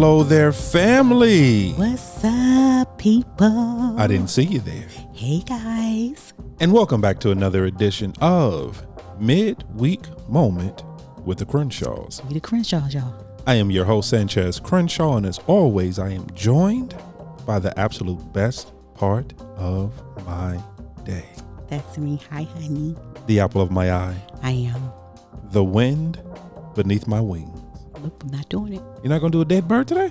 Hello there, family. What's up, people? I didn't see you there. Hey, guys. And welcome back to another edition of Midweek Moment with the Crenshaws. We the Crenshaws, y'all. I am your host, Sanchez Crenshaw, and as always, I am joined by the absolute best part of my day. That's me. Hi, honey. The apple of my eye. I am. The wind beneath my wings. Nope, I'm not doing it. You're not going to do a dead bird today?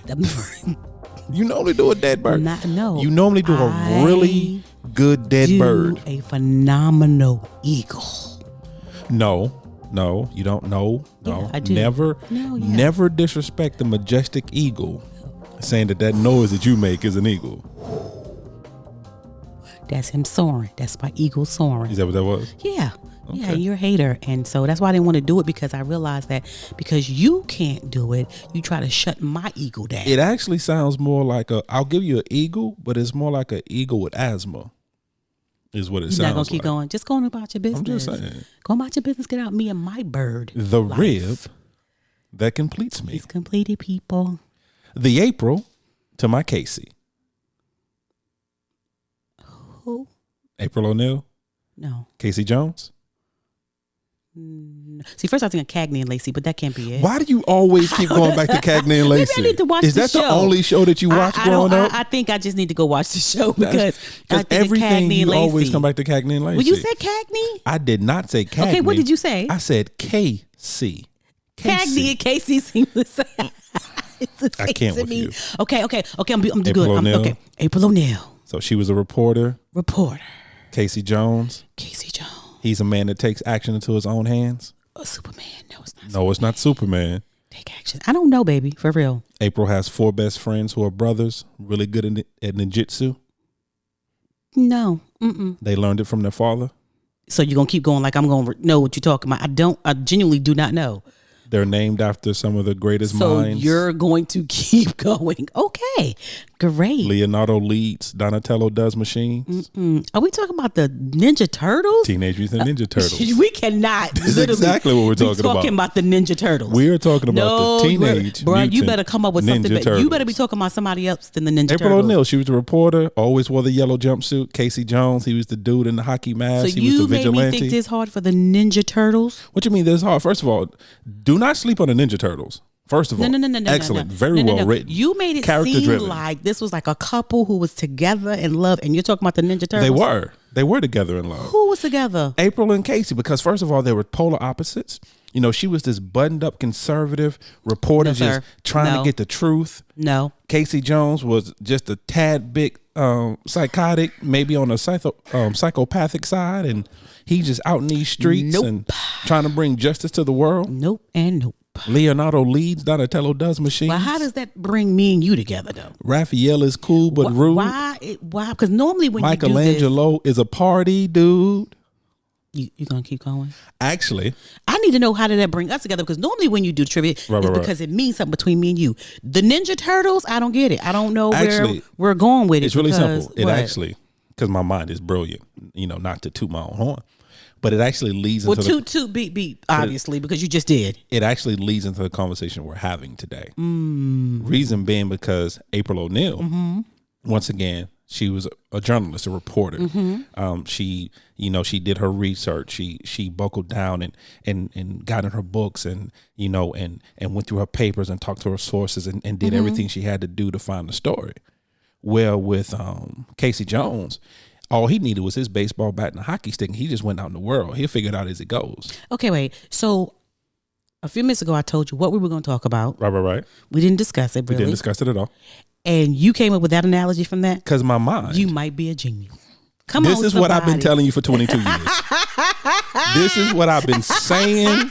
You normally do a dead bird. No. You normally do a really good dead bird. A phenomenal eagle. No, you don't know. No, Yeah, I do. Never disrespect the majestic eagle, saying that noise that you make is an eagle. That's him soaring. That's my eagle soaring. Is that what that was? Yeah. Okay. Yeah, you're a hater. And so that's why I didn't want to do it, because I realized that because you can't do it, you try to shut my eagle down. It actually sounds more like I'll give you an eagle, but it's more like an eagle with asthma. Is what it sounds like. You're not going to keep going. Just going about your business. I'm just saying. Go about your business. Get out me and my bird. The life. rib that completes me. It's completed, people. The April to my Casey. Who? April O'Neil? No. Casey Jones? See, first I was thinking Cagney and Lacey, but that can't be it. Why do you always keep going back to Cagney and Lacey? Maybe I need to watch Is the that show. the only show that you watch growing up? I think I just need to go watch the show because I think everything Cagney you and Lacey. always come back to Cagney and Lacey. Well, you said Cagney? I did not say Cagney. Okay, what did you say? I said KC. Cagney and Casey seem the same. It's the same I can't to with me. you. Okay, I'm April good. O'Neil. Okay, April O'Neil. So she was a reporter. Casey Jones. Casey Jones. He's a man that takes action into his own hands. Superman. No, it's not. No, it's not Superman. Take action. I don't know, baby. For real. April has 4 best friends who are brothers, really good at ninjutsu. No. They learned it from their father. So you're going to keep going like I'm going to know what you're talking about. I genuinely do not know. They're named after some of the greatest minds. So you're going to keep going. Okay. Great. Leonardo leads, Donatello does machines. Are we talking about the Ninja Turtles? Teenage Mutant Ninja Turtles. We cannot. That's exactly what we're talking about. The Ninja Turtles. We are talking about the Teenage bro, Mutant you better come up with something. Turtles. You better be talking about somebody else than the Ninja April Turtles. O'Neil, she was the reporter, always wore the yellow jumpsuit. Casey Jones, he was the dude in the hockey mask. So he was the you made vigilante. me think this hard for the Ninja Turtles? What you mean this hard? First of all, do not sleep on the Ninja Turtles. First of all, No. excellent, very well written. You made it seem driven. like this was like a couple who was together in love, and you're talking about the Ninja Turtles. They were together in love. Who was together? April and Casey, because first of all, they were polar opposites. You know, she was this buttoned up conservative reporter, just trying to get the truth. No. Casey Jones was just a tad bit psychotic, maybe on a psychopathic side, and he just out in these streets and trying to bring justice to the world. Nope and nope. Leonardo leads, Donatello does machines. Well, how does that bring me and you together, though? Raphael is cool but rude. Why? Because normally when Michelangelo is a party dude. You gonna keep going? Actually, I need to know, how did that bring us together? Because normally when you do trivia, it's because it means something between me and you. The Ninja Turtles, I don't get it. I don't know where we're going with it. It's really simple. Because my mind is brilliant. You know, not to toot my own horn. But it actually leads into beat, obviously, because you just did. It actually leads into the conversation we're having today. Reason being because April O'Neil, once again, she was a journalist, a reporter. She did her research. She buckled down and got in her books and went through her papers and talked to her sources and did everything she had to do to find the story. Well, with Casey Jones, all he needed was his baseball bat and a hockey stick. And he just went out in the world. He'll figure it out as it goes. Okay, wait. So a few minutes ago, I told you what we were going to talk about. Right. We didn't discuss it, really. We didn't discuss it at all. And you came up with that analogy from that? Because my mind. You might be a genius. This is what I've been telling you for 22 years. This is what I've been saying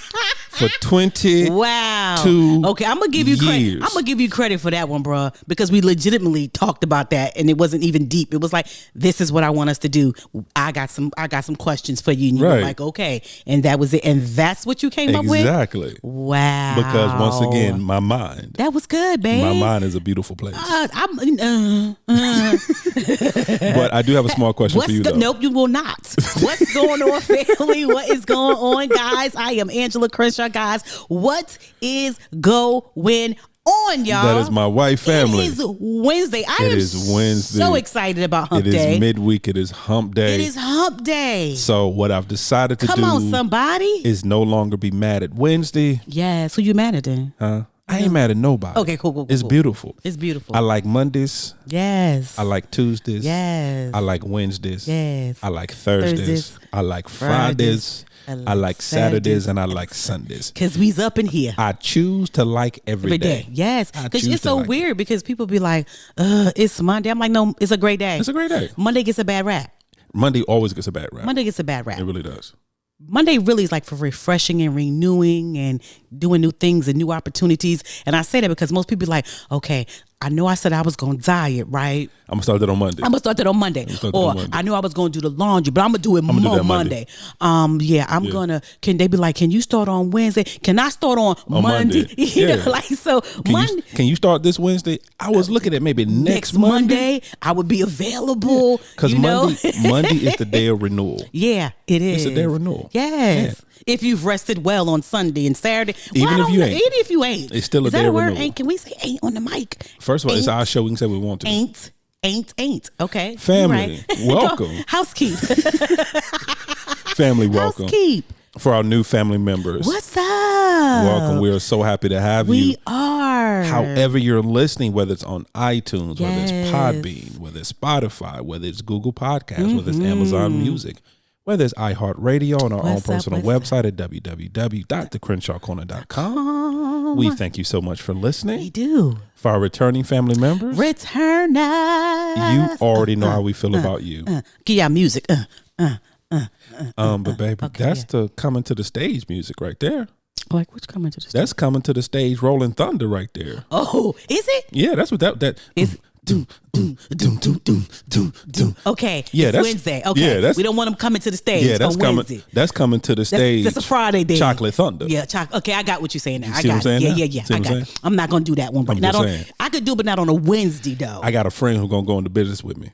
for 22 Okay, I'm gonna give you credit. I'm gonna give you credit for that one, bro, because we legitimately talked about that, and it wasn't even deep. It was like, this is what I want us to do. I got some questions for you, and you were like, okay, and that was it, and that's what you came up with. Exactly. Wow. Because once again, my mind. That was good, babe. My mind is a beautiful place. But I do have a small question for you, though. Nope, you will not. What's going on, family? What is going on, guys? I am Angela Crenshaw, guys. What is going on, y'all. That is my wife family. It is Wednesday. I am Wednesday. So excited about Hump Day. It is midweek. It is Hump Day. It is Hump Day. So what I've decided to do. Come on, somebody. Is no longer be mad at Wednesday. Yes. Who you mad at then? Huh? I ain't mad at nobody. Okay, cool. It's beautiful. It's beautiful. I like Mondays. Yes. I like Tuesdays. Yes. I like Wednesdays. Yes. I like Thursdays. I like Fridays. I like Saturdays, and I like Sundays. Because we's up in here. I choose to like every day. Yes. Because it's so weird because people be like, it's Monday. I'm like, no, it's a great day. It's a great day. Monday gets a bad rap. Monday always gets a bad rap. Monday gets a bad rap. It really does. Monday really is like for refreshing and renewing and doing new things and new opportunities. And I say that because most people be like, okay, I know I said I was going to diet, right? I'm going to start that on Monday. Or I knew I was going to do the laundry, but I'm going to do it more Monday. I'm going to, can they be like, can you start on Wednesday? Can I start on Monday? You know, like, so can you start this Wednesday? I was looking at maybe next Monday. I would be available. Because Monday is the day of renewal. Yeah, it is. It's the day of renewal. Yes. Yeah. If you've rested well on Sunday and Saturday. Even if you ain't. It's still a day of renewal. Ain't? Can we say ain't on the mic? First of all, it's our show. We can say we want to. Ain't. Okay. Family, welcome. Housekeep. Family, welcome. Housekeep. For our new family members. What's up? Welcome. We are so happy to have you. We are. However you're listening, whether it's on iTunes, whether it's Podbean, whether it's Spotify, whether it's Google Podcasts, whether it's Amazon Music, whether it's iHeartRadio on our own personal website at www.theCrenshawCorner.com. We thank you so much for listeing. We do. For our returning family members. Returners. You already know how we feel about you. Give y'all music. But baby, that's the coming to the stage music right there. Like which coming to the stage? That's coming to the stage Rolling Thunder right there. Oh, is it? Yeah, that's what that is. Okay. Yeah, it's Wednesday. Okay. Yeah, we don't want them coming to the stage. Yeah, that's coming. Wednesday. That's coming to the stage. That's a Friday day. Chocolate Thunder. Yeah, okay, I got what you're saying now. I got it. Yeah. I got it. I'm not gonna do that one. But I could do, but not on a Wednesday though. I got a friend who's gonna go into business with me.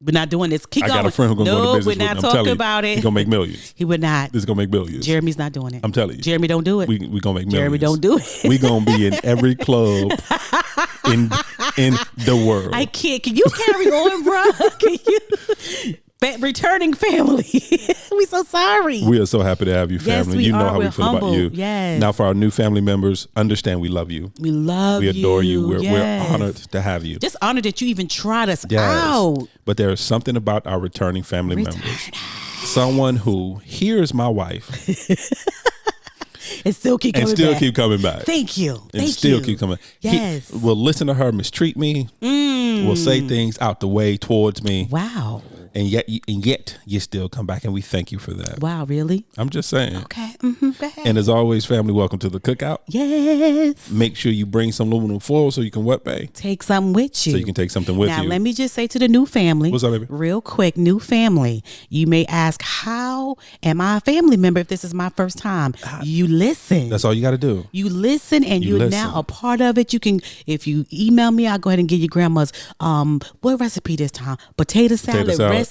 We're not doing this. I got a friend who's going to go into business with me. We're not talking about it. He's going to make millions. He would not. This is going to make billions. Jeremy's not doing it. I'm telling you. Jeremy, don't do it. We're going to make millions. Jeremy, don't do it. We're going to be in every club in the world. I can't. Can you carry on, bro? Can you? Returning family. We so sorry. We are so happy to have you, family. Yes, you know how we feel about you. Yes. Now for our new family members, understand we love you. We love you. We adore you. We're honored to have you. Just honored that you even tried us out. But there is something about our returning family members. Someone who hears my wife. And still keep coming back. Thank you. Keep coming. Yes. We'll listen to her mistreat me. We'll say things out the way towards me. Wow. And yet you still come back, and we thank you for that. Wow, really? I'm just saying. Okay. Go ahead. And as always, family, welcome to the cookout. Yes. Make sure you bring some aluminum foil so you can wet bay. Take something with you. So you can take something with you. Now, let me just say to the new family. What's up, baby? Real quick, new family. You may ask, how am I a family member if this is my first time? You listen. That's all you got to do. You listen, and you're now a part of it. You can, if you email me, I'll go ahead and give you grandma's, what recipe this time? Potato salad recipe.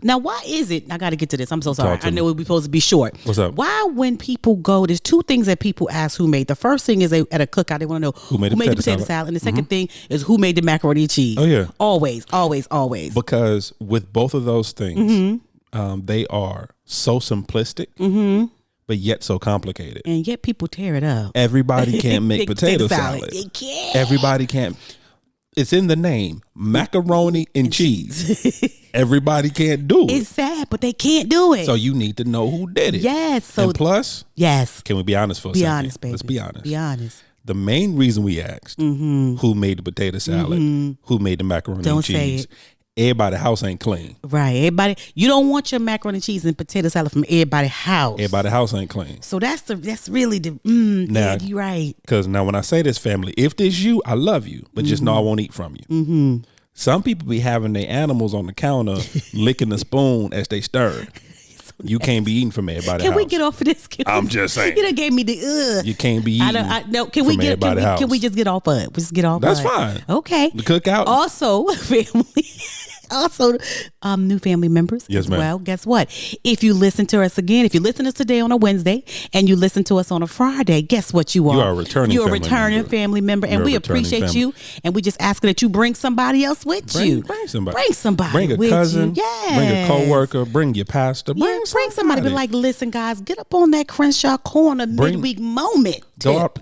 Now, why is it? I got to get to this. I'm so sorry. I know we're supposed to be short. What's up? Why, when people go, there's two things that people ask who made. The first thing is at a cookout, they want to know who made the potato salad. And the second thing is who made the macaroni and cheese. Oh, yeah. Always. Because with both of those things, they are so simplistic, but yet so complicated. And yet people tear it up. Everybody can't make potato salad. They can't. Everybody can't. It's in the name, macaroni and cheese. Everybody can't do it. It's sad, but they can't do it. So you need to know who did it. Yes. So and plus, yes. Can we be honest for a second? Be honest, baby. Let's be honest. Be honest. The main reason we asked who made the potato salad, who made the macaroni and cheese. Say it. Everybody's house ain't clean. Right. Everybody, you don't want your macaroni and cheese and potato salad from everybody's house. Everybody's house ain't clean. So that's really the now, you're right. Because now when I say this, family, if this you, I love you, but just know I won't eat from you. Some people be having their animals on the counter licking the spoon as they stir. You can't be eating from everybody's house. Can we get off of this? I'm just saying. You done gave me the You can't be eating. Can we just get off of it? Just get off. That's fine. Okay. The cookout. Also, family. Also, new family members yes, as ma'am. well. Guess what? If you listen to us again, if you listen to us today on a Wednesday and you listen to us on a Friday, guess what you are? You are a returning You're a family returning member. family member. And we appreciate you. And we just ask that you bring somebody else with you. Bring somebody. Bring somebody. Bring a with cousin. You. Yes. Bring a coworker. Bring your pastor. Bring somebody. Be like, listen, guys, get up on that Crenshaw Corner midweek moment. Go out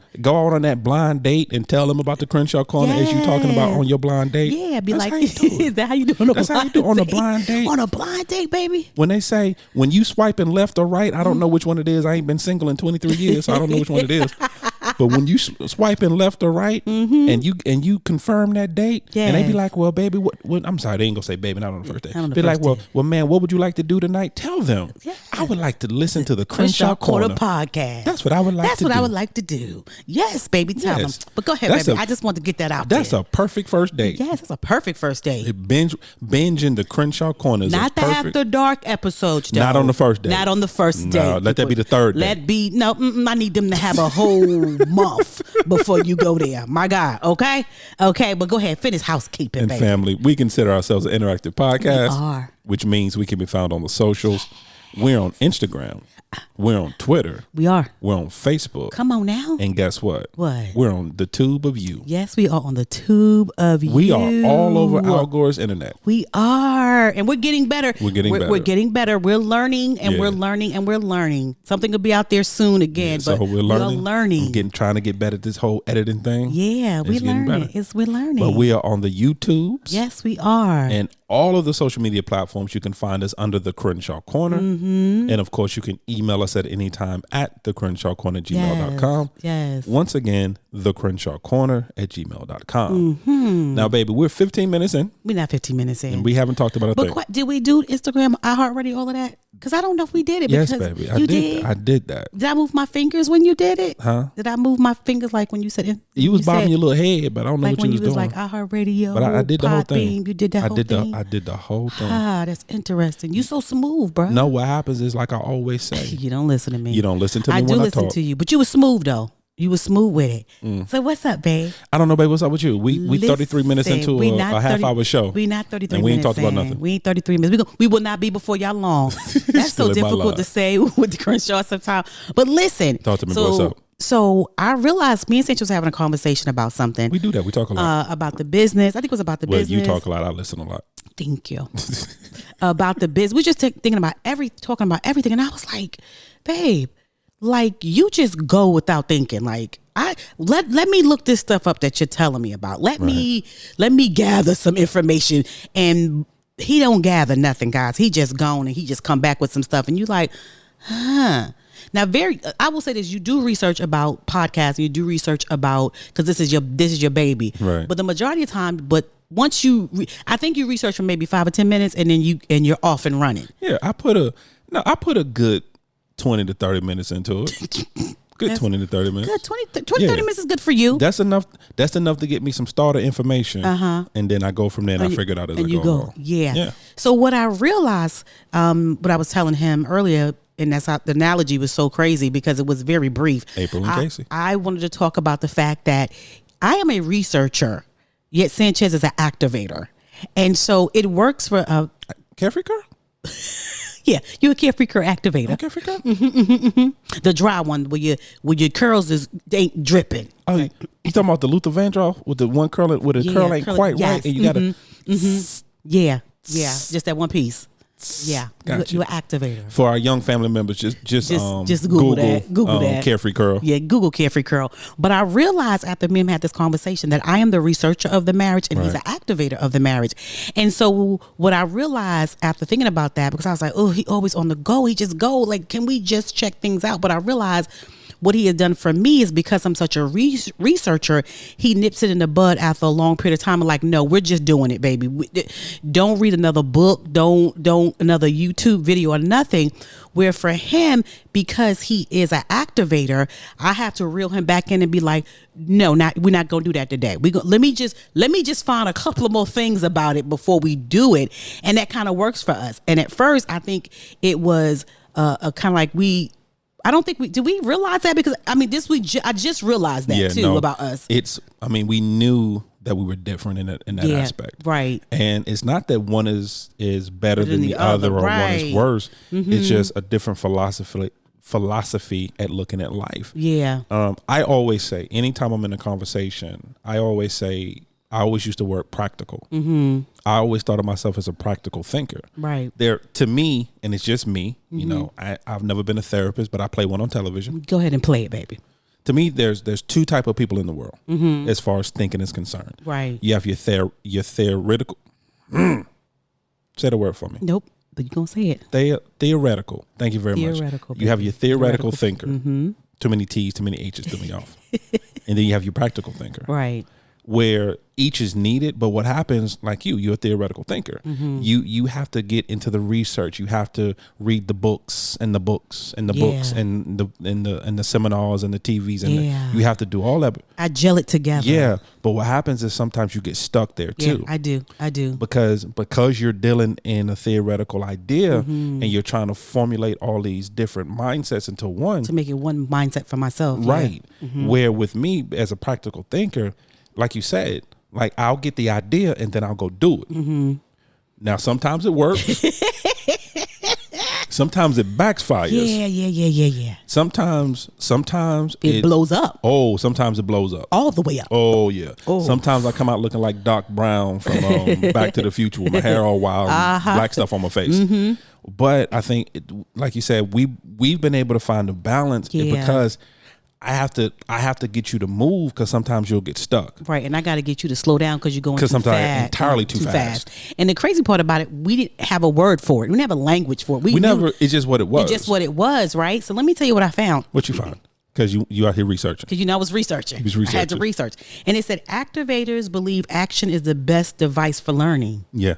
on that blind date and tell them about the Crenshaw Corner as you talking about on your blind date. Yeah, be That's like, how you do it. Is that how you do on a That's blind how you do on a date? blind date. On a blind date, baby. When they say, when you swiping left or right, I don't know which one it is. I ain't been single in 23 years, so I don't know which one it is. But when you swiping left or right and you confirm that date, and they be like, well, baby, what I'm sorry, they ain't gonna say baby, not on the first date. Be like, well, man, what would you like to do tonight? Tell them. I would like to listen to the Crenshaw Corner podcast. That's what I would like to do. That's what I would like to do. Yes, baby, tell them. But go ahead, baby. I just want to get that out there. That's a perfect first date. Yes, that's a perfect first date. Binging the Crenshaw Corner is not the perfect. After Dark episodes, though. Not on the first date. Not on the first date. No, let that be the third date. I need them to have a whole month before you go there. My God, okay? Okay, but go ahead, finish housekeeping, and baby. family, we consider ourselves an interactive podcast. We are. Which means we can be found on the socials. We're on Instagram. We're on Twitter. We are. We're on Facebook. Come on now. And guess what? What? We're on the tube of you. Yes, we are on the tube of you. We are all over Al Gore's internet. We are. And we're getting better. We're getting better. We're learning and we're learning and we're learning. Something will be out there soon again. So but we're learning. I'm trying to get better at this whole editing thing. Yeah, we're learning. We're learning. But we are on the YouTubes. Yes, we are. And all of the social media platforms, you can find us under the Crenshaw Corner. Mm-hmm. And of course, you can email us at any time at thecrenshawcorner@gmail.com. Yes. Once again, thecrenshawcorner@gmail.com. Mm-hmm. Now, baby, we're 15 minutes in. We're not 15 minutes in. And we haven't talked about a thing. Did we do Instagram, iHeartRadio, all of that? Because I don't know if we did it. Yes, baby. I did that. Did I move my fingers when you did it? Huh? Did I move my fingers like when you said you was bobbing your little head, but I don't know what you was doing. Like iHeartRadio, but I did the whole thing. You did that whole thing? I did the whole thing. Ah, that's interesting. You so smooth, bro. No, what happens is like I always say. You don't listen to me. You don't listen to me when I talk. I do listen to you, but you were smooth though. You were smooth with it. So what's up, babe? I don't know, babe. What's up with you? We 33 minutes into a half-hour show. We not 33 minutes and we ain't talked about nothing. We ain't 33 minutes. We will not be before y'all long. That's so difficult to say with the Crenshaw sometimes. But listen. Talk to me. What's up? So I realized me and Cinch was having a conversation about something. We do that. We talk a lot. About the business. I think it was about the business. Well, you talk a lot. I listen a lot. Thank you. About the business. We just talking about everything. And I was like, babe, like you just go without thinking. Like let me look this stuff up that you're telling me about. Let me gather some information. And he don't gather nothing, guys. He just gone and he just come back with some stuff. And you like, huh. Now, I will say this: you do research about podcasts, you do research about because this is your baby. Right. But the majority of the time, once I think you research for maybe 5 or 10 minutes, and then you're off and running. Yeah, I put a good 20 to 30 minutes into it. Good 20 to 30 minutes. Good 30 minutes is good for you. That's enough. That's enough to get me some starter information. And then I go from there and I figure it out as I go along. Yeah. So what I realized, what I was telling him earlier. And that's how the analogy was so crazy because it was very brief. April and Casey. I wanted to talk about the fact that I am a researcher, yet Sanchez is an activator. And so it works for Carefree girl? Yeah, you're a Carefree Curl activator. Okay, Carefree girl? The dry one where your curls ain't dripping. Oh, you talking about the Luther Vandross with the one curl where the curl ain't quite right and you gotta Yeah, just that one piece. Yeah, gotcha. You're an activator. For our young family members, just Google that. Google that. Carefree Curl. Yeah, Google Carefree Curl. But I realized after me and him had this conversation that I am the researcher of the marriage and he's an activator of the marriage. And so what I realized after thinking about that, because I was like, oh, he always on the go. He just go. Like, can we just check things out? But I realized what he has done for me is because I'm such a researcher, he nips it in the bud after a long period of time. I'm like, no, we're just doing it, baby. Don't read another book. Don't another YouTube video or nothing. Where for him, because he is an activator, I have to reel him back in and be like, no, we're not going to do that today. Let me just find a couple of more things about it before we do it. And that kind of works for us. And at first, I think it was a kind of like I don't think did we realize that? Because I mean, I just realized that about us. We knew that we were different in that aspect. Right. And it's not that one is better than the other or one is worse. It's just a different philosophy at looking at life. Yeah. I always say, anytime I'm in a conversation, I always use the word practical. I always thought of myself as a practical thinker. Right. There, to me, and it's just me, you know, I've never been a therapist, but I play one on television. Go ahead and play it, baby. To me, there's two type of people in the world as far as thinking is concerned. Right. You have your theoretical. Say the word for me. Nope. But you're going to say it. Theoretical. Thank you very much. Baby. You have your theoretical thinker. Too many T's, too many H's threw me off. And then you have your practical thinker. Right. Where each is needed, but what happens, like you're a theoretical thinker. You have to get into the research. You have to read the books and the books and the books and the seminars and the TVs and you have to do all that. I gel it together. Yeah, but what happens is sometimes you get stuck there too. Yeah, I do. Because you're dealing in a theoretical idea and you're trying to formulate all these different mindsets into one to make it one mindset for myself. Right. Where with me as a practical thinker, like you said, like I'll get the idea and then I'll go do it. Now, sometimes it works. Sometimes it backfires. Yeah. Sometimes it blows up. Oh, sometimes it blows up. All the way up. Oh, yeah. Oh. Sometimes I come out looking like Doc Brown from Back to the Future with my hair all wild and black stuff on my face. But I think, like you said, we've been able to find a balance because I have to get you to move because sometimes you'll get stuck. Right, and I got to get you to slow down because you're going too sometimes entirely too fast. And the crazy part about it, we didn't have a word for it. We didn't have a language for it. We never. It's just what it was. It's just what it was, right? So let me tell you what I found. What you found? Because you out here researching. Because I was researching. He was researching. I had to research, and it said activators believe action is the best device for learning. Yeah.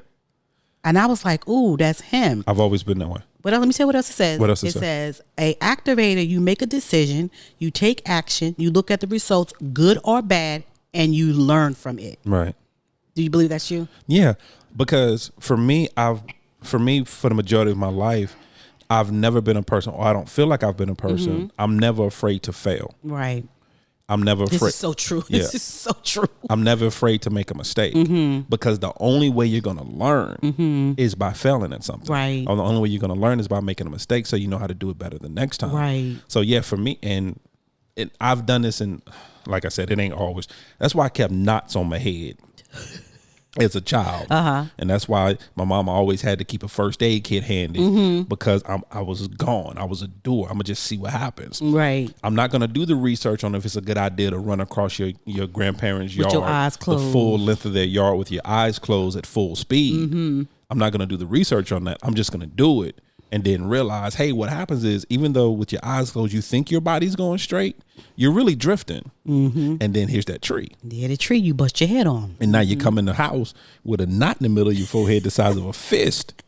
And I was like, ooh, that's him. I've always been that way. But let me tell you what else it says. What else it says? A activator, you make a decision, you take action, you look at the results, good or bad, and you learn from it. Right. Do you believe that's you? Yeah, because for me, for the majority of my life, I've never been a person, or I don't feel like I've been a person. I'm never afraid to fail. Right. I'm never afraid. This is so true. Yeah. This is so true. I'm never afraid to make a mistake because the only way you're going to learn is by failing at something. Right. Or the only way you're going to learn is by making a mistake so you know how to do it better the next time. Right. So, yeah, for me, and I've done this, and like I said, it ain't always. That's why I kept knots on my head as a child. And that's why my mama always had to keep a first aid kit handy because I was gone. I was a doer. I'm going to just see what happens. Right. I'm not going to do the research on if it's a good idea to run across your grandparents' yard. With your eyes closed. The full length of their yard with your eyes closed at full speed. I'm not going to do the research on that. I'm just going to do it and then realize, hey, what happens is even though with your eyes closed you think your body's going straight, you're really drifting. And then here's that tree. Yeah, the tree you bust your head on. And now you come in the house with a knot in the middle of your forehead the size of a fist.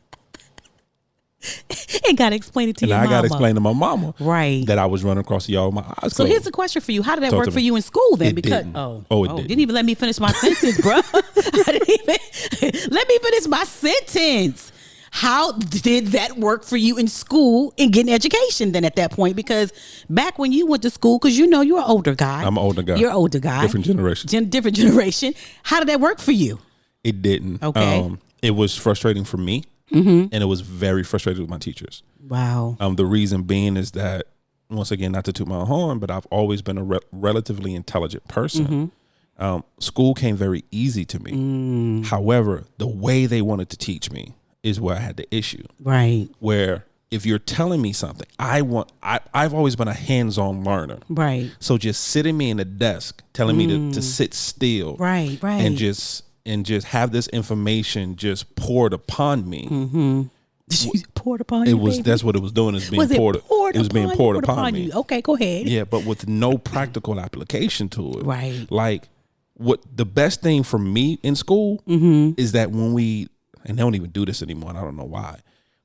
And got to explain it to your mama. And I got to explain to my mama right, that I was running across the yard with my eyes closed. So here's the question for you. How did that work for you in school then? It didn't. Oh, it didn't. Didn't even let me finish my sentence, bro. I didn't even let me finish my sentence. How did that work for you in school and getting education then at that point? Because back when you went to school, because you're an older guy. I'm an older guy. You're an older guy. Different generation. Different generation. How did that work for you? It didn't. Okay. It was frustrating for me, and it was very frustrating with my teachers. Wow. The reason being is that, once again, not to toot my own horn, but I've always been a relatively intelligent person. School came very easy to me. However, the way they wanted to teach me is where I had the issue. Right. Where if you're telling me something, I've always been a hands-on learner. Right. So just sitting me in a desk, telling me to sit still. Right. And just have this information just poured upon me. Poured upon you, baby? That's what it was doing. It was being poured upon me. Okay, go ahead. Yeah, but with no practical application to it. Right. Like what the best thing for me in school is that when and they don't even do this anymore, and I don't know why.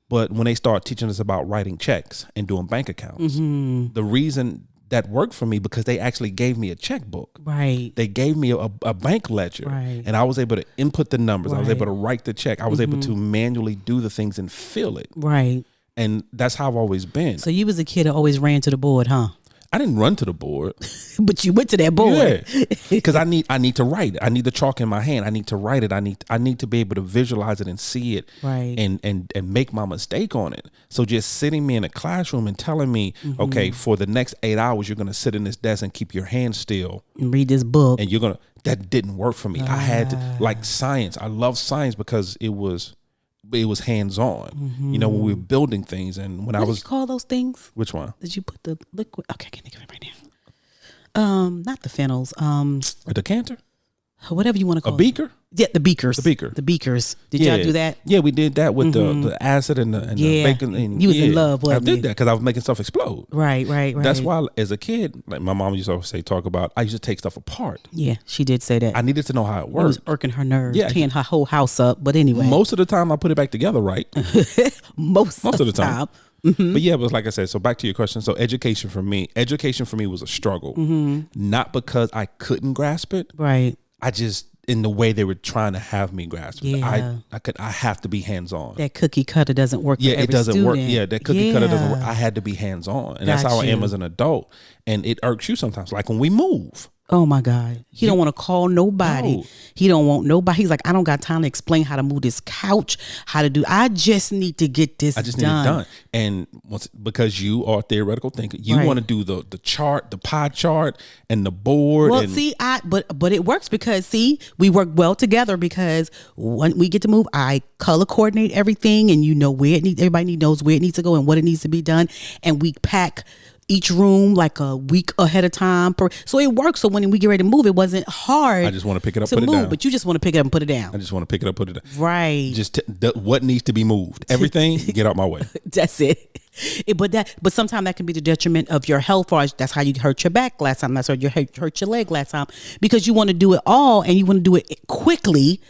But when they start teaching us about writing checks and doing bank accounts, the reason that worked for me because they actually gave me a checkbook. Right. They gave me a bank ledger. Right. And I was able to input the numbers. Right. I was able to write the check. I was able to manually do the things and feel it. Right. And that's how I've always been. So you was a kid that always ran to the board, huh? I didn't run to the board. But you went to that board. Yeah. Because I need to write it. I need the chalk in my hand. I need to write it. I need to be able to visualize it and see it, right, and make my mistake on it. So just sitting me in a classroom and telling me, okay, for the next 8 hours, you're going to sit in this desk and keep your hands still and read this book. And that didn't work for me. I had to, like science. I love science because it was hands-on, when we were building things. And when what did you call those things? Which one? Did you put the liquid? Okay, I can't think of it right now. Not the funnels. A decanter? Whatever you want to call it. A beaker? Yeah, the beakers. The beakers. Did y'all do that? Yeah, we did that with the acid and the bacon. And, you was in love, wasn't I did that because I was making stuff explode. Right. That's why, as a kid, like my mom used to always talk about, I used to take stuff apart. Yeah, she did say that. I needed to know how it worked. It was irking her nerves, tearing her whole house up. But anyway. Most of the time, I put it back together right. most of the time. But yeah, but like I said, so back to your question. So education for me was a struggle. Not because I couldn't grasp it. Right. I just, in the way they were trying to have me grasp it. I have to be hands-on. That cookie cutter doesn't work for every it doesn't student. work. Yeah, that cookie cutter doesn't work. I had to be hands-on. And that's how I am as an adult. And it irks you sometimes. Like when we move. Oh my God. He don't want to call nobody. No. He don't want nobody. He's like, I don't got time to explain how to move this couch, how to do. I just need to get this done. I just need it done. And because you are a theoretical thinker, you want to do the chart, the pie chart and the board. Well, but it works because we work well together because when we get to move, I color coordinate everything and everybody knows where it needs to go and what it needs to be done. And we pack each room like a week ahead of time. So it works. So when we get ready to move, it wasn't hard. I just want to pick it up, put it down. But you just want to pick it up and put it down. I just want to pick it up, put it down. Right. Just what needs to be moved. Everything, get out my way. That's it. But sometimes that can be the detriment of your health. Or that's how you hurt your back last time. That's how you hurt your leg last time. Because you want to do it all and you want to do it quickly.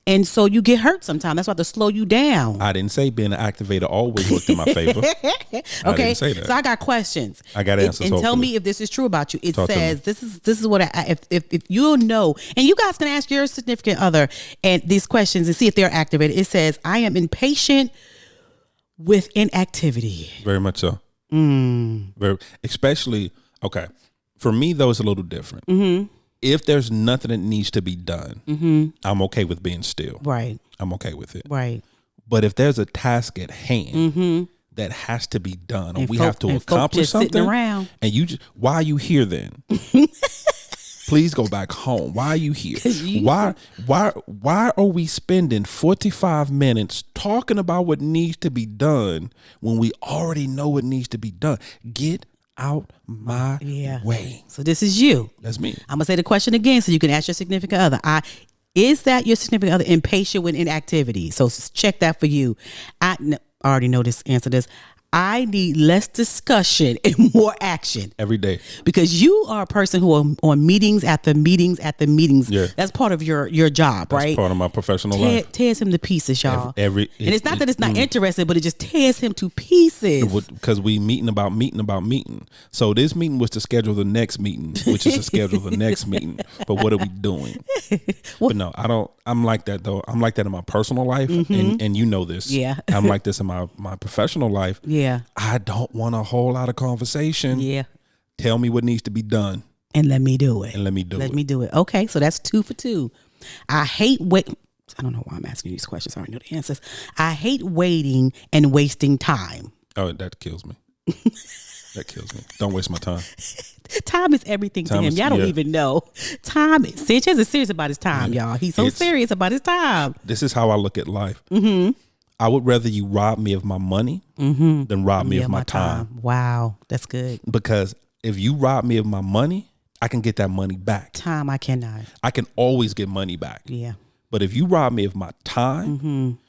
And so you get hurt sometimes. That's why to slow you down. I didn't say being an activator always worked in my favor. Okay. I didn't say that. So I got questions. I got answers. And tell me if this is true about you. It says this is what if you'll know, and you guys can ask your significant other and these questions and see if they're activated. It says, I am impatient with inactivity. Very much so. Very, especially, okay. For me though, it's a little different. If there's nothing that needs to be done, I'm okay with being still. Right. I'm okay with it. Right. But if there's a task at hand that has to be done, or we have to accomplish something, around. And why are you here then? Please go back home. Why are you here? Why are we spending 45 minutes talking about what needs to be done when we already know what needs to be done? Get out my way. So this is you. That's me. I'm gonna say the question again so you can ask your significant other. Is that your significant other impatient with inactivity? So check that for you. I already know this answer. I need less discussion and more action every day, because you are a person who are on meetings after meetings after meetings. Yeah. That's part of your job, right? That's part of my professional life. Tears him to pieces, y'all. And it's not that it's not interesting, but it just tears him to pieces. Because we meeting about meeting. So this meeting was to schedule the next meeting, which is to schedule the next meeting. But what are we doing? But no, I don't. I'm like that though. I'm like that in my personal life, and you know this. Yeah. I'm like this in my professional life. Yeah. I don't want a whole lot of conversation. Yeah. Tell me what needs to be done. And let me do it. Let me do it. Okay, so that's 2 for 2. I hate I don't know why I'm asking you these questions. I already know the answers. I hate waiting and wasting time. Oh, that kills me. That kills me. Don't waste my time. Time is everything to him. Y'all don't even know. Sanchez is serious about his time, y'all. He's so serious about his time. This is how I look at life. I would rather you rob me of my money than rob me of my time. Wow, that's good. Because if you rob me of my money, I can get that money back. Time, I cannot. I can always get money back. Yeah. But if you rob me of my time,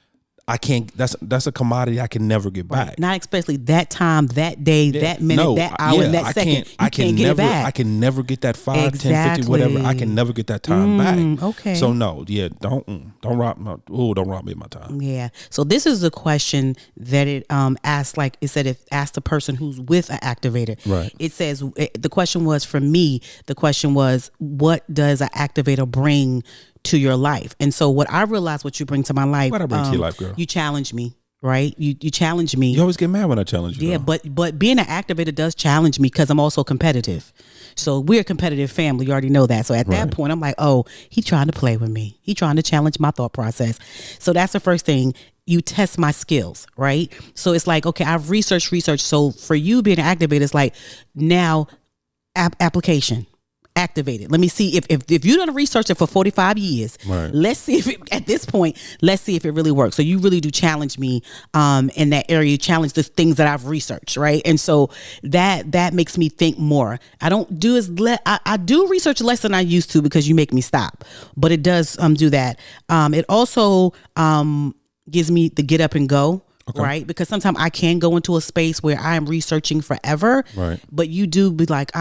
I can't. That's a commodity I can never get back. Not especially that time, that day, that minute, that hour, that second. You can't get it back. I can never get that 5, 10, 50, whatever. I can never get that time back. Okay. So no, don't rob me of my time. Yeah. So this is the question that it asked. Like it said, asked the person who's with an activator. Right. It says the question was for me. The question was, what does an activator bring to your life? And so what I realized what you bring to my life. What I bring to your life, girl? You challenge me. right? You challenge me. You always get mad when I challenge you. Yeah, but being an activator does challenge me because I'm also competitive. So we're a competitive family. You already know that. So at that point, I'm like, oh, he trying to play with me. He trying to challenge my thought process. So that's the first thing. You test my skills, right? So it's like, okay, I've researched. So for you being an activator, it's like now application. Activated. Let me see if you done research it for 45 years. Right. Let's see if at this point, let's see if it really works. So you really do challenge me in that area. You challenge the things that I've researched, right? And so that makes me think more. I don't do I do research less than I used to because you make me stop. But it does do that. It also gives me the get up and go. Okay. Right, because sometimes I can go into a space where I am researching forever, right? But you do be like,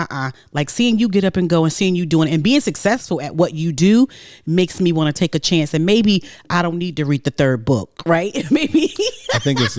like seeing you get up and go and seeing you doing it and being successful at what you do makes me want to take a chance. And maybe I don't need to read the third book, right? Maybe I think it's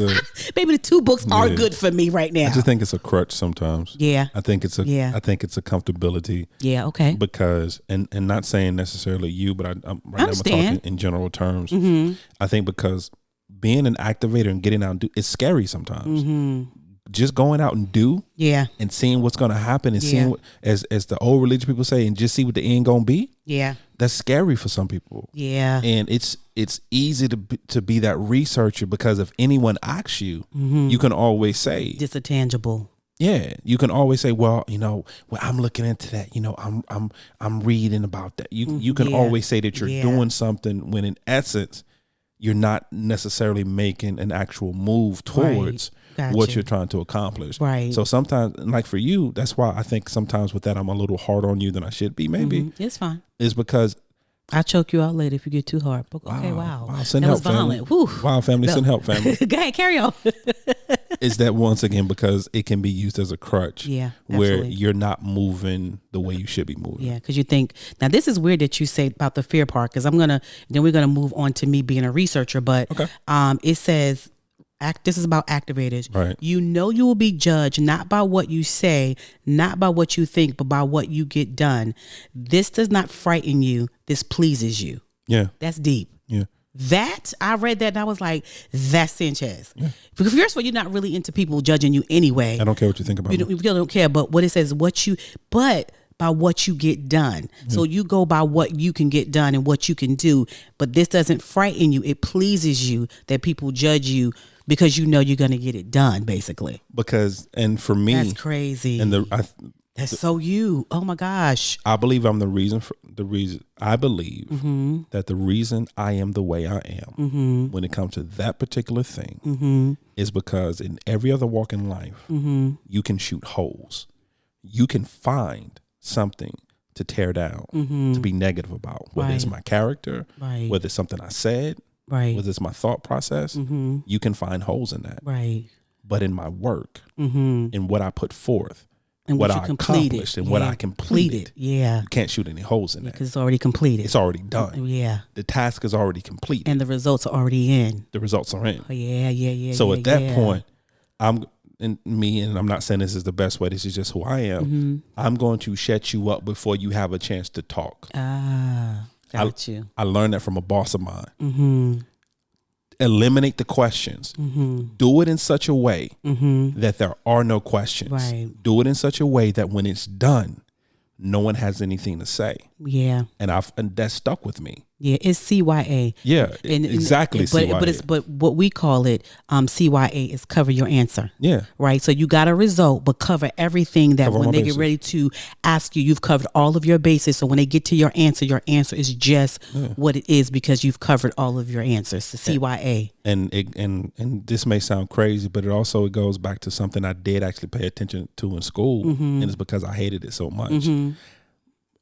maybe the 2 books are good for me right now. I just think it's a crutch sometimes. Yeah, I think it's a comfortability. Yeah, okay. Because and not saying necessarily you, but I'm talking in general terms. Mm-hmm. I think because being an activator and getting out and do, it's scary sometimes. Mm-hmm. Just going out and do, and seeing what's going to happen and seeing what, as the old religious people say, and just see what the end going to be. Yeah, that's scary for some people. Yeah, and it's easy to be that researcher because if anyone asks you, you can always say just a tangible. Yeah, you can always say, well, I'm looking into that. I'm reading about that. You can always say that you're doing something when in essence you're not necessarily making an actual move towards what you're trying to accomplish. Right. So sometimes, like for you, that's why I think sometimes with that I'm a little harder on you than I should be. Maybe it's fine. Is because I'll choke you out later if you get too hard. Okay, wow. Send help, family. Wow, family, send help, family. Go ahead, carry on. Is that once again because it can be used as a crutch. Yeah, where you're not moving the way you should be moving. Yeah, because you think now this is weird that you say about the fear part because we're gonna move on to me being a researcher. But it says this is about activators. Right. You will be judged not by what you say, not by what you think, but by what you get done. This does not frighten you. This pleases you. Yeah. That's deep. Yeah. That I read that and I was like, that's Sanchez. Yeah. Because first of all, you're not really into people judging you anyway. I don't care what you think about me. You don't care, but what it says, but by what you get done. Yeah. So you go by what you can get done and what you can do. But this doesn't frighten you. It pleases you that people judge you because you're going to get it done, basically. And for me, that's crazy. And that's so you. Oh my gosh. I believe I'm the reason. I believe that the reason I am the way I am when it comes to that particular thing is because in every other walk in life, you can shoot holes. You can find something to tear down, to be negative about, whether it's my character, whether it's something I said, whether it's my thought process. You can find holes in that. Right. But in my work, in what I put forth, and what I accomplished and what I completed. Yeah. You can't shoot any holes in that. Because it's already completed. It's already done. Yeah. The task is already completed. And the results are already in. The results are in. Oh, yeah. So at that point, I'm not saying this is the best way, this is just who I am. I'm going to shut you up before you have a chance to talk. Got you. I learned that from a boss of mine. Eliminate the questions. Do it in such a way that there are no questions. Right. Do it in such a way that when it's done, no one has anything to say. Yeah. And that stuck with me. Yeah, it's CYA. Yeah, exactly. CYA. But what we call it, CYA is cover your answer. Yeah. Right. So you got a result, but cover everything that when they get ready to ask you, you've covered all of your bases. So when they get to your answer is just what it is because you've covered all of your answers. The CYA. And this may sound crazy, but it goes back to something I did actually pay attention to in school, and it's because I hated it so much.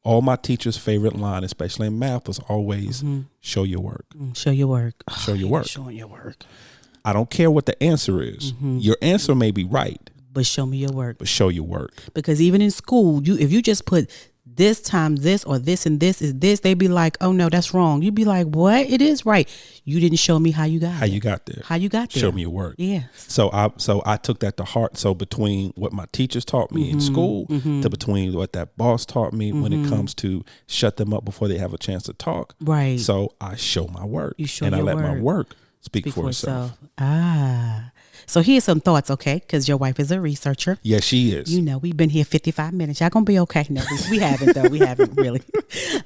All my teachers' favorite line, especially in math, was always show your work. Show your work. Show your work. Showing your work. I don't care what the answer is. Your answer may be right. But show me your work. But show your work. Because even in school, if you just put this times this or this and this is this, they'd be like, oh no, that's wrong. You'd be like, what? It is right. You didn't show me how you got there. How you got there. Show me your work. Yeah. So I took that to heart. So between what my teachers taught me in school to between what that boss taught me when it comes to shut them up before they have a chance to talk. Right. So I show my work. You show and your I let my work speak for itself. So here's some thoughts, okay? Because your wife is a researcher. Yes, she is. You know, we've been here 55 minutes. Y'all gonna be okay. No, we haven't, though. We haven't really.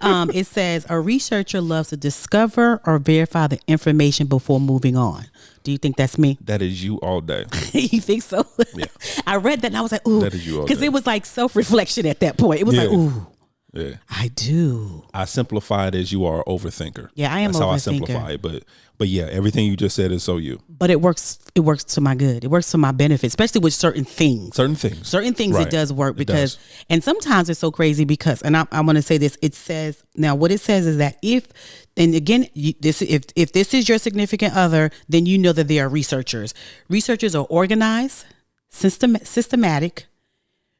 It says, a researcher loves to discover or verify the information before moving on. Do you think that's me? That is you all day. You think so? Yeah. I read that and I was like, ooh. That is you all day. Because it was like self-reflection at that point. It was like, ooh. Yeah. I do. I simplify it as you are an overthinker. Yeah, I am That's overthinker. how I simplify it. But yeah, everything you just said is so you. But it works to my good. It works to my benefit, especially with certain things. Certain things right. It does work because, and sometimes it's so crazy because, and I'm going to say this, it says, now what it says is that if this is your significant other, then you know that they are researchers. Researchers are organized, systematic,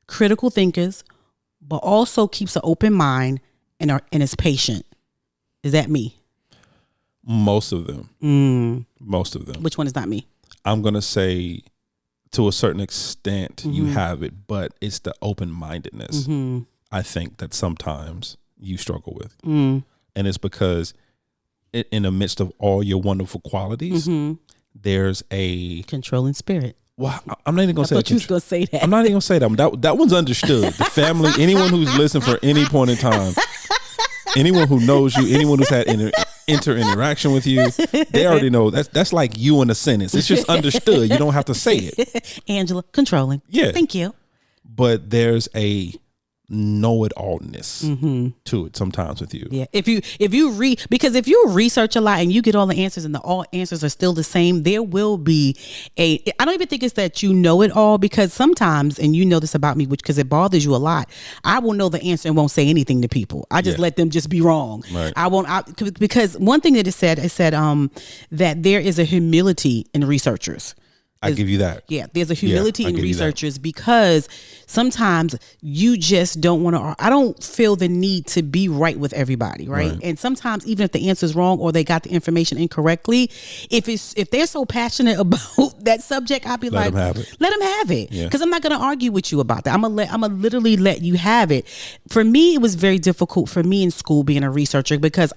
critical thinkers, but also keeps an open mind and is patient. Is that me? Most of them. Most of them. Which one is not me? I'm going to say to a certain extent you have it, but it's the open-mindedness I think that sometimes you struggle with. And it's because in the midst of all your wonderful qualities, there's a controlling spirit. Well, I'm not even going to say that. You was going to say that. I'm not even going to say that. That one's understood. The family, anyone who's listened for any point in time, anyone who knows you, anyone who's had interaction with you, they already know that's like you in a sentence. It's just understood. You don't have to say it. Angela, controlling. Yeah. Thank you. But there's a know-it-allness to it sometimes with you. Yeah. Because if you research a lot and you get all the answers and all answers are still the same, there will be I don't even think it's that you know it all, because sometimes, and you know this about me, because it bothers you a lot, I will know the answer and won't say anything to people. I just let them just be wrong. Right. Because one thing that it said that there is a humility in researchers. I give you that. Yeah, there's a humility in researchers, because sometimes you just don't want to. I don't feel the need to be right with everybody, right? And sometimes even if the answer is wrong or they got the information incorrectly, if they're so passionate about that subject, I'll be let them have it, because I'm not going to argue with you about that. I'm gonna literally let you have it. For me, it was very difficult for me in school being a researcher, because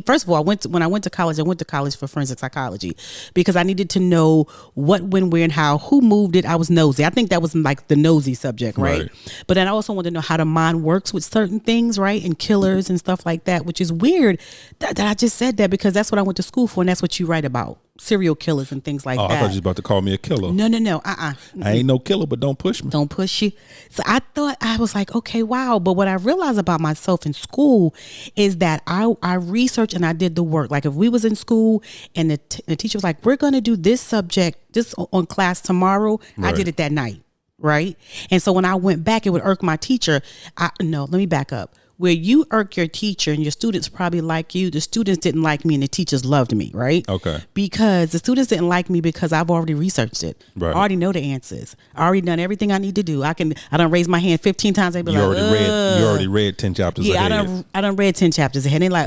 first of all, when I went to college for forensic psychology, because I needed to know what, when, where, and how, who moved it. I was nosy. I think that was like the nosy subject, right? But then I also wanted to know how the mind works with certain things, right? And killers and stuff like that, which is weird that I just said that, because that's what I went to school for, and that's what you write about. Serial killers and things like that. I thought you was about to call me a killer. No. I ain't no killer, but don't push me. Don't push you. So I was like, okay, wow. But what I realized about myself in school is that I researched and I did the work. Like if we was in school and the teacher was like, we're going to do this subject this on class tomorrow. I did it that night. Right. And so when I went back, it would irk my teacher. Let me back up. Where you irk your teacher and your students probably like you, the students didn't like me and the teachers loved me, right? Okay. Because the students didn't like me because I've already researched it. Right. I already know the answers. I already done everything I need to do. I done raised my hand 15 times. They be you already read 10 chapters ahead. I done read 10 chapters ahead. They like,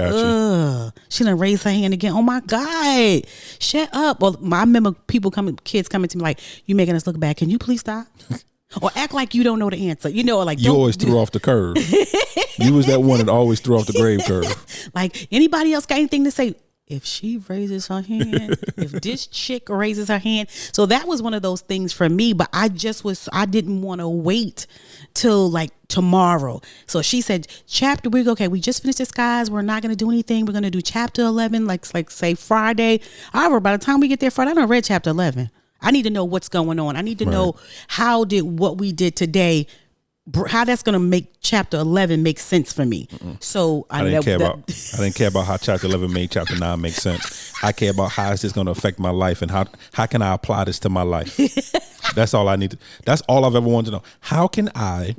she done raised her hand again. Oh my God, shut up. Well, I remember kids coming to me like, you making us look bad. Can you please stop? Or act like you don't know the answer. Or like you always threw off the curve. You was that one that always threw off the grave curve. Like anybody else got anything to say? If she raises her hand, if this chick raises her hand. So that was one of those things for me, but I didn't want to wait till like tomorrow. So she said, we just finished this, guys. We're not going to do anything. We're going to do chapter 11, like say Friday. However, by the time we get there Friday, I done read chapter 11. I need to know what's going on. I need to know what we did today, how that's going to make chapter 11 make sense for me. So I didn't care about how chapter 11 made chapter 9 make sense. I care about how is this going to affect my life and how can I apply this to my life. That's all I need. That's all I've ever wanted to know. How can I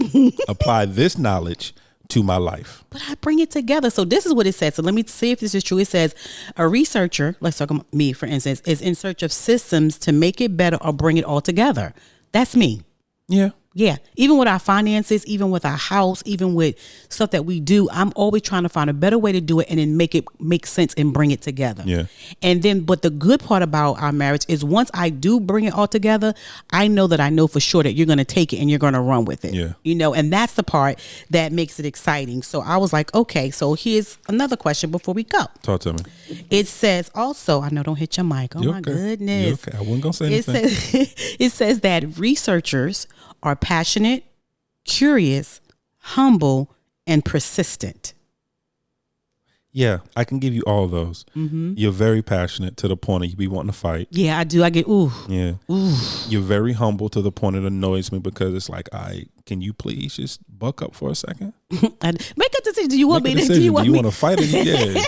apply this knowledge to my life? But I bring it together. So this is what it says. So let me see if this is true. It says a researcher, let's talk about me, for instance, is in search of systems to make it better or bring it all together. That's me. Yeah. Yeah. Even with our finances, even with our house, even with stuff that we do, I'm always trying to find a better way to do it and then make it make sense and bring it together. Yeah. And then, but the good part about our marriage is once I do bring it all together, I know that I know for sure that you're going to take it and you're going to run with it. Yeah. You know, and that's the part that makes it exciting. So I was like, okay, so here's another question before we go. Talk to me. It says also, I know, don't hit your mic. Oh, You're my okay. goodness. You're okay. I wasn't going to say anything. It says that researchers are passionate, curious, humble, and persistent. Yeah, I can give you all of those. Mm-hmm. You're very passionate to the point of you be wanting to fight. Yeah, I do. I get, ooh. Yeah. Ooh. You're very humble to the point it annoys me because it's like, can you please just buck up for a second? Make a decision. Do you want me to? Do you want to fight it? Yeah.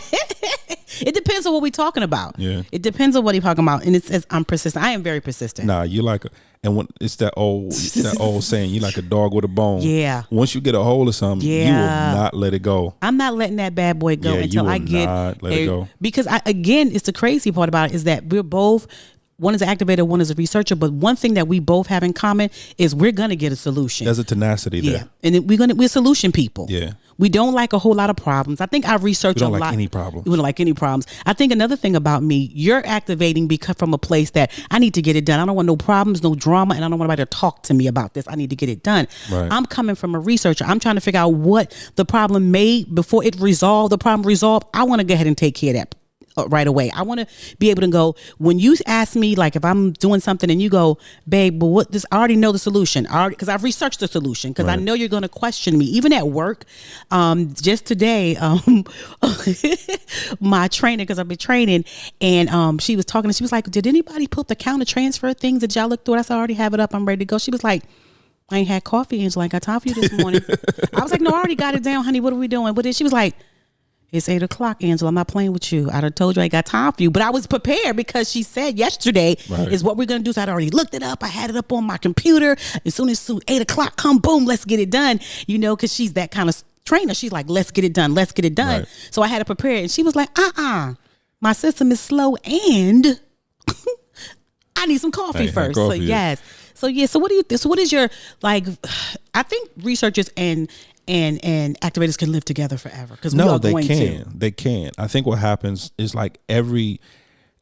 It depends on what we're talking about. Yeah. It depends on what he's talking about. And it says I'm persistent. I am very persistent. Nah, you like and when it's that old saying, you like a dog with a bone. Yeah. Once you get a hold of something, you will not let it go. I'm not letting that bad boy go until I get it go. Because again, it's the crazy part about it is that we're both, one is an activator, one is a researcher, but one thing that we both have in common is we're gonna get a solution. There's a tenacity there. And we're solution people. Yeah. We don't like a whole lot of problems. I think I research a lot. We don't like any problems. We don't like any problems. I think another thing about me, you're activating because from a place that I need to get it done. I don't want no problems, no drama, and I don't want anybody to talk to me about this. I need to get it done. Right. I'm coming from a researcher. I'm trying to figure out what the problem made before it resolved. The problem resolved. I want to go ahead and take care of that right away. I want to be able to go, when you ask me, like if I'm doing something and you go, babe, but what this, I already know the solution. Because I've researched the solution because I know you're going to question me. Even at work, just today, my trainer, because I've been training, and she was talking and she was like, did anybody put the counter transfer things that y'all look through? I said, I already have it up. I'm ready to go. She was like, I ain't had coffee. Angela, I ain't got time for you this morning. I was like, no, I already got it down, honey. What are we doing? But then she was like, it's 8:00, Angela. I'm not playing with you. I done told you I ain't got time for you. But I was prepared because she said yesterday is what we're going to do. So I'd already looked it up. I had it up on my computer. As soon as 8:00 come, boom, let's get it done. You know, because she's that kind of trainer. She's like, let's get it done. Let's get it done. Right. So I had to prepare. And she was like, my system is slow and I need some coffee first. So yes. So yeah. So what do you think? So what is your, like, I think researchers and activators can live together forever because they can. I think what happens is like every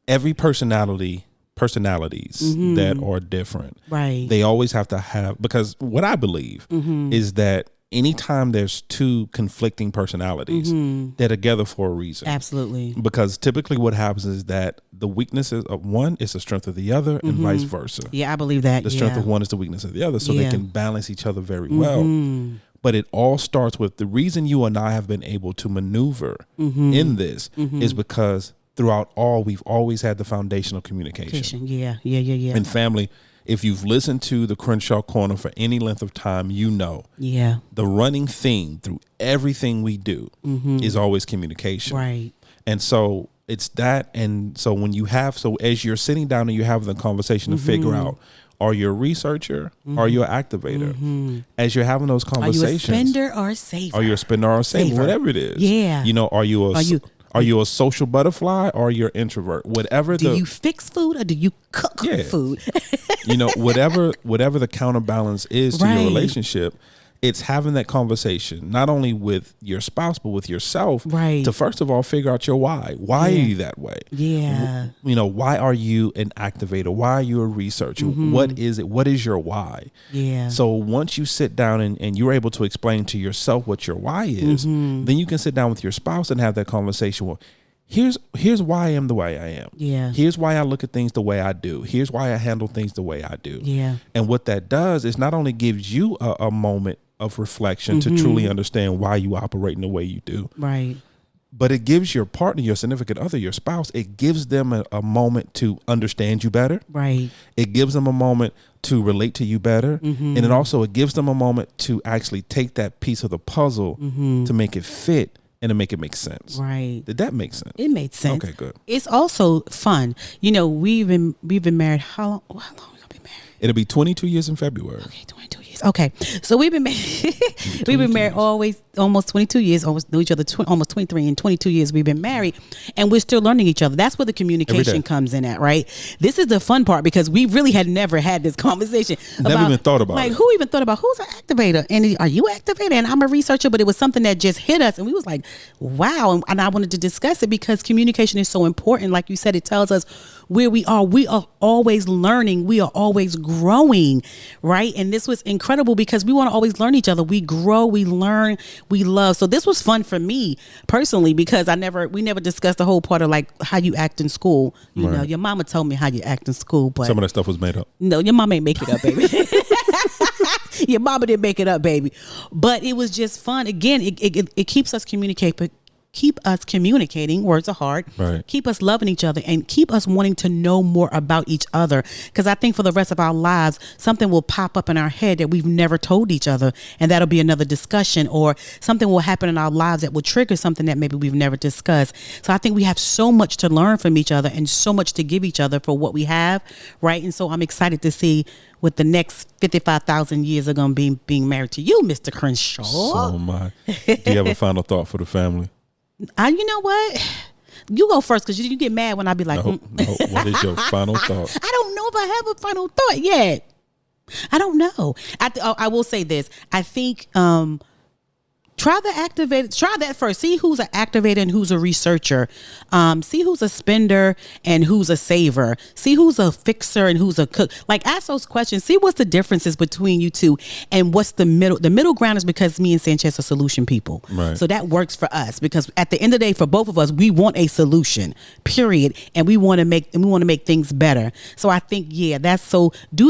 personalities that are different. Right. They always have to have, because what I believe is that anytime there's two conflicting personalities, they're together for a reason. Absolutely. Because typically what happens is that the weaknesses of one is the strength of the other and vice versa. Yeah, I believe that. The strength of one is the weakness of the other. So they can balance each other very well. But it all starts with the reason you and I have been able to maneuver in this is because throughout we've always had the foundational communication. Yeah. And family, if you've listened to the Crenshaw Corner for any length of time, you know the running theme through everything we do is always communication. Right. And so it's that. And so as you're sitting down and you're having the conversation to figure out, are you a researcher? Are you an activator? As you're having those conversations, are you a spender or a saver? Are you a spender or a saver? Whatever it is. Yeah. You know, are you a social butterfly or you're an introvert? Do you fix food or do you cook food? You know, whatever the counterbalance is to your relationship, it's having that conversation, not only with your spouse, but with yourself, to first of all, figure out your why. Why are you that way? Yeah. You know, why are you an activator? Why are you a researcher? What is it? What is your why? Yeah. So once you sit down and you're able to explain to yourself what your why is, then you can sit down with your spouse and have that conversation. Well, here's why I am the way I am. Yeah. Here's why I look at things the way I do. Here's why I handle things the way I do. Yeah. And what that does is not only gives you a moment of reflection to truly understand why you operate in the way you do. Right. But it gives your partner, your significant other, your spouse, it gives them a moment to understand you better. Right. It gives them a moment to relate to you better. And it gives them a moment to actually take that piece of the puzzle to make it fit and to make it make sense. Right. Did that make sense? It made sense. Okay, good. It's also fun. You know, we've been married. How long are we gonna be married? It'll be 22 years in February. Okay, 22 years. years. Okay, so we've been married almost 22 years. Almost know each other almost 23 and 22 years. We've been married, and we're still learning each other. That's where the communication comes in at, right? This is the fun part because we really had never had this conversation. Never even thought about like it. Who even thought about who's an activator and are you activator? And I'm a researcher, but it was something that just hit us, and we was like, wow. And I wanted to discuss it because communication is so important. Like you said, it tells us where we are. We are always learning. We are always growing, right? And this was incredible because we want to always learn each other. We grow, we learn, we love. So this was fun for me personally because we never discussed the whole part of like how you act in school. You know, your mama told me how you act in school, but some of that stuff was made up. No, your mama ain't make it up, baby. Your mama didn't make it up, baby. But it was just fun. Again, it keeps us communicating. Words are hard. Right. Keep us loving each other and keep us wanting to know more about each other. Because I think for the rest of our lives, something will pop up in our head that we've never told each other. And that'll be another discussion, or something will happen in our lives that will trigger something that maybe we've never discussed. So I think we have so much to learn from each other and so much to give each other for what we have. Right. And so I'm excited to see what the next 55,000 years are going to be being married to you, Mr. Crenshaw. So my. Do you have a final thought for the family? You know what? You go first because you get mad when I be like, No. What is your final thought? I don't know if I have a final thought yet. I don't know. I will say this. I think try that first. See who's an activator and who's a researcher. See who's a spender and who's a saver. See who's a fixer and who's a cook. Like, ask those questions. See what's the differences between you two and what's the middle. The middle ground is because me and Sanchez are solution people. Right. So that works for us because at the end of the day, for both of us, we want a solution, period. And we want to make things better. So I think, do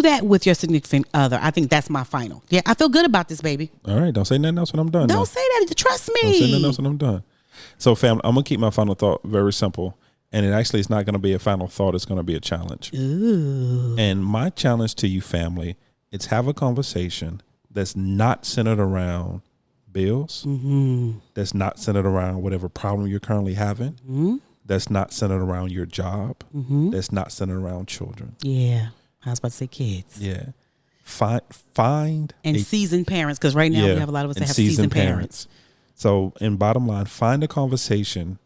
that with your significant other. I think that's my final. Yeah, I feel good about this, baby. All right. Don't say nothing else when I'm done. Don't say that. Trust me. Don't say nothing else when I'm done. So, fam, I'm going to keep my final thought very simple. And it actually is not going to be a final thought. It's going to be a challenge. Ooh. And my challenge to you, family, is have a conversation that's not centered around bills, that's not centered around whatever problem you're currently having, that's not centered around your job, that's not centered around children. Yeah. I was about to say kids. Yeah. Find seasoned parents, because right now we have a lot of us that have seasoned parents. So, in bottom line, find a conversation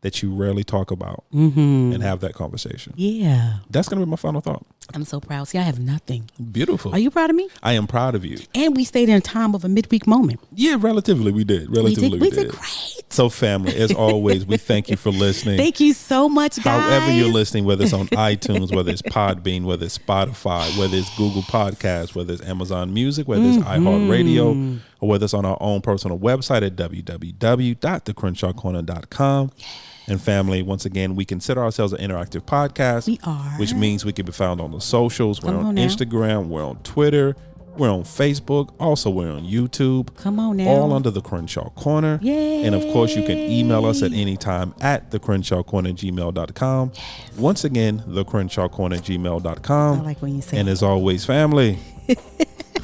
that you rarely talk about and have that conversation. Yeah. That's going to be my final thought. I'm so proud. See, I have nothing. Beautiful. Are you proud of me? I am proud of you. And we stayed in a time of a midweek moment. Yeah, relatively we did. We did great. So, family, as always, we thank you for listening. Thank you so much, guys. However you're listening, whether it's on iTunes, whether it's Podbean, whether it's Spotify, whether it's Google Podcasts, whether it's Amazon Music, whether it's iHeartRadio, or whether it's on our own personal website at www.thecrenshawcorner.com. And family, once again, we consider ourselves an interactive podcast. We are. Which means we can be found on the socials. We're on Instagram. We're on Twitter. We're on Facebook. Also, we're on YouTube. Come on now. All under The Crenshaw Corner. Yay. And, of course, you can email us at any time at thecrenshawcorner@gmail.com. Yes. Once again, thecrenshawcorner@gmail.com. I like when you say And as always, family,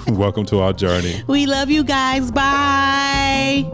welcome to our journey. We love you guys. Bye.